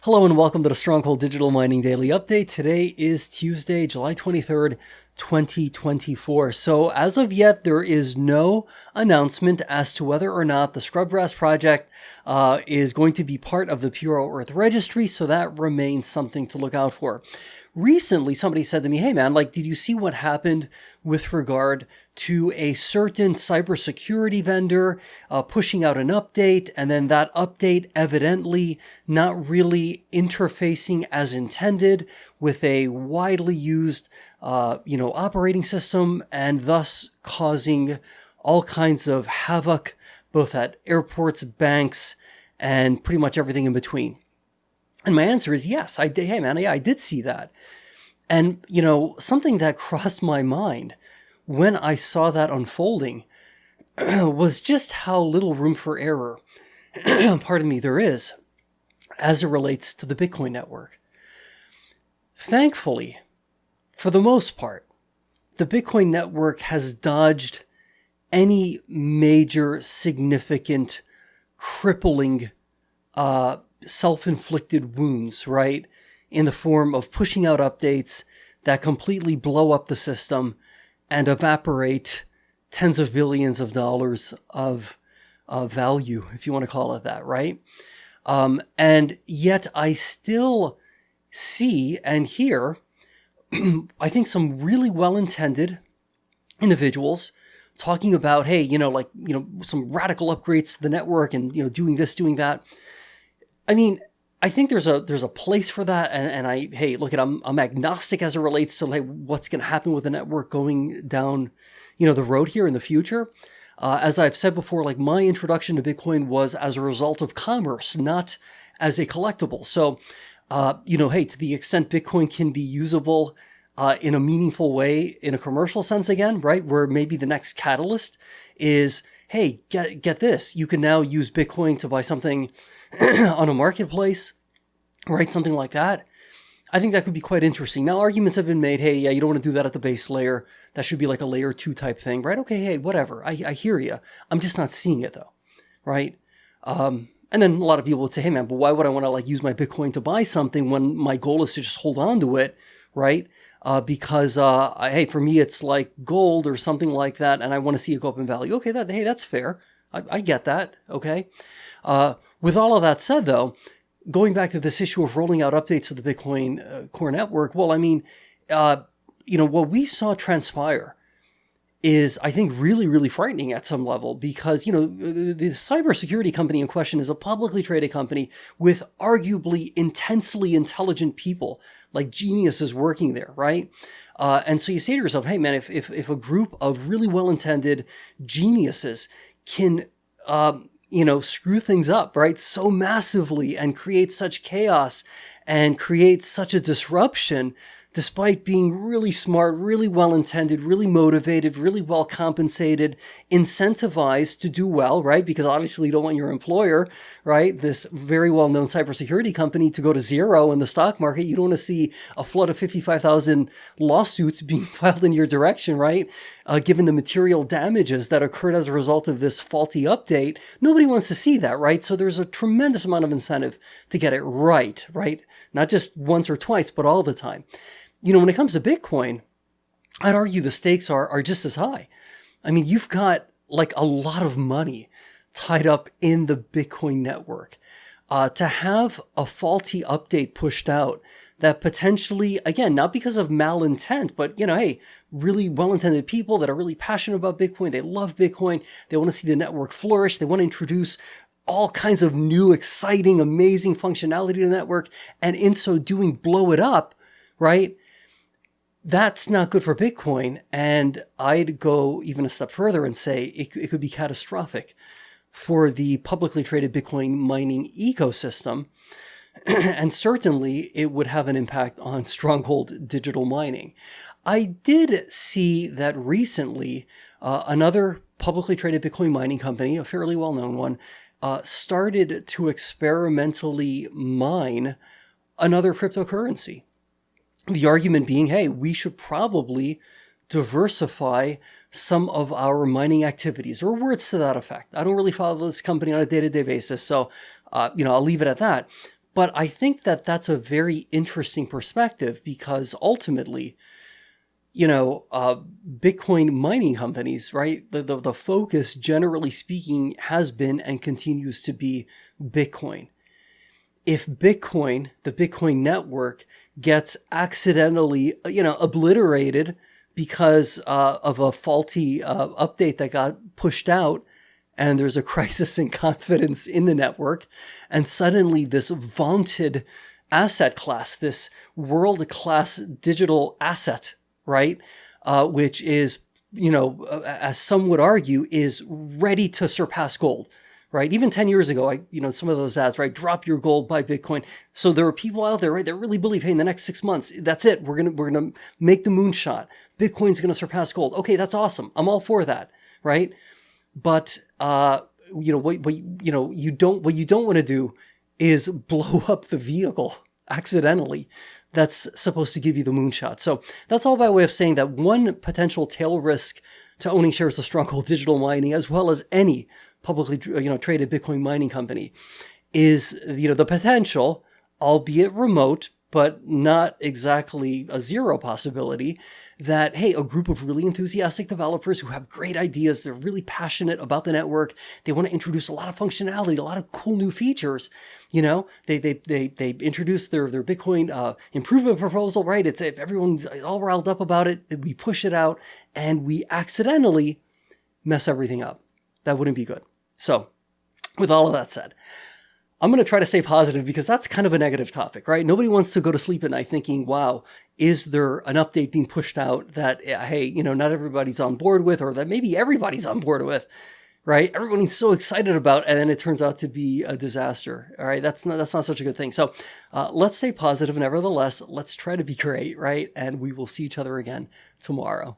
Hello and welcome to the Stronghold Digital Mining Daily Update. Today is Tuesday, July 23rd, 2024. So as of yet, there is no announcement as to whether or not the Scrubgrass project is going to be part of the Puro Earth Registry. So that remains something to look out for. Recently, somebody said to me, hey man, did you see what happened with regard to a certain cybersecurity vendor pushing out an update, and then that update evidently not really interfacing as intended with a widely used, operating system, and thus causing all kinds of havoc, both at airports, banks, and pretty much everything in between. And my answer is yes, I did. Hey man, yeah, I did see that. And, something that crossed my mind when I saw that unfolding was just how little room for error, pardon me, there is as it relates to the Bitcoin network. Thankfully, for the most part, the Bitcoin network has dodged any major, significant, crippling, self-inflicted wounds, right? In the form of pushing out updates that completely blow up the system and evaporate tens of billions of dollars of value, if you want to call it that, right? And yet I still see and hear, I think, some really well-intended individuals talking about, hey, some radical upgrades to the network and, doing this, doing that. I mean, I think there's a place for that, and I'm agnostic as it relates to what's going to happen with the network going down, the road here in the future. As I've said before, my introduction to Bitcoin was as a result of commerce, not as a collectible. So, to the extent Bitcoin can be usable in a meaningful way in a commercial sense again, right, where maybe the next catalyst is, hey, get this, you can now use Bitcoin to buy something on a marketplace, right? Something like that. I think that could be quite interesting. Now, arguments have been made, hey, yeah, you don't want to do that at the base layer. That should be like a layer 2 type thing, right? Okay, hey, whatever. I hear you. I'm just not seeing it though, right? And then a lot of people would say, hey man, but why would I want to use my Bitcoin to buy something when my goal is to just hold on to it, right? Because for me, it's like gold or something like that, and I want to see it go up in value. Okay, that's fair. I get that. Okay. With all of that said, though, going back to this issue of rolling out updates to the Bitcoin core network, well, what we saw transpire is, I think, really, really frightening at some level because, the cybersecurity company in question is a publicly traded company with arguably intensely intelligent people, like geniuses working there, right? And so you say to yourself, hey, man, if a group of really well-intended geniuses can screw things up, right, so massively and create such chaos and create such a disruption, despite being really smart, really well-intended, really motivated, really well-compensated, incentivized to do well, right? Because obviously you don't want your employer, right, this very well-known cybersecurity company, to go to zero in the stock market. You don't want to see a flood of 55,000 lawsuits being filed in your direction, right? Given the material damages that occurred as a result of this faulty update. Nobody wants to see that, right? So there's a tremendous amount of incentive to get it right? Not just once or twice, but all the time. When it comes to Bitcoin, I'd argue the stakes are just as high. I mean, you've got a lot of money tied up in the Bitcoin network. To have a faulty update pushed out that potentially, again, not because of malintent, but, hey, really well-intended people that are really passionate about Bitcoin. They love Bitcoin. They want to see the network flourish. They want to introduce all kinds of new, exciting, amazing functionality to the network, and in so doing, blow it up, right? That's not good for Bitcoin. And I'd go even a step further and say it could be catastrophic for the publicly traded Bitcoin mining ecosystem. And certainly it would have an impact on Stronghold Digital Mining. I did see that recently another publicly traded Bitcoin mining company, a fairly well-known one, started to experimentally mine another cryptocurrency. The argument being, hey, we should probably diversify some of our mining activities, or words to that effect. I don't really follow this company on a day-to-day basis, so I'll leave it at that. But I think that that's a very interesting perspective because ultimately, Bitcoin mining companies, right? The focus, generally speaking, has been and continues to be Bitcoin. If Bitcoin, the Bitcoin network, gets accidentally, obliterated because of a faulty update that got pushed out, and there's a crisis in confidence in the network, and suddenly this vaunted asset class, this world-class digital asset, right, which is, as some would argue, is ready to surpass gold. Right. Even 10 years ago, some of those ads, right? Drop your gold, buy Bitcoin. So there are people out there, right, that really believe, hey, in the next 6 months, that's it. We're going to make the moonshot. Bitcoin's going to surpass gold. Okay, that's awesome. I'm all for that. Right. But, what you don't want to do is blow up the vehicle accidentally that's supposed to give you the moonshot. So that's all by way of saying that one potential tail risk to owning shares of Stronghold Digital Mining, as well as any publicly traded Bitcoin mining company, is the potential, albeit remote, but not exactly a zero possibility, that, hey, a group of really enthusiastic developers who have great ideas, they're really passionate about the network, they want to introduce a lot of functionality, a lot of cool new features, they introduce their Bitcoin improvement proposal, right? It's, if everyone's all riled up about it, we push it out and we accidentally mess everything up. That wouldn't be good. So with all of that said, I'm going to try to stay positive because that's kind of a negative topic, right? Nobody wants to go to sleep at night thinking, wow, is there an update being pushed out that, hey, not everybody's on board with, or that maybe everybody's on board with, right? Everybody's so excited about, and then it turns out to be a disaster. All right. That's not such a good thing. So let's stay positive. Nevertheless, let's try to be great, right? And we will see each other again tomorrow.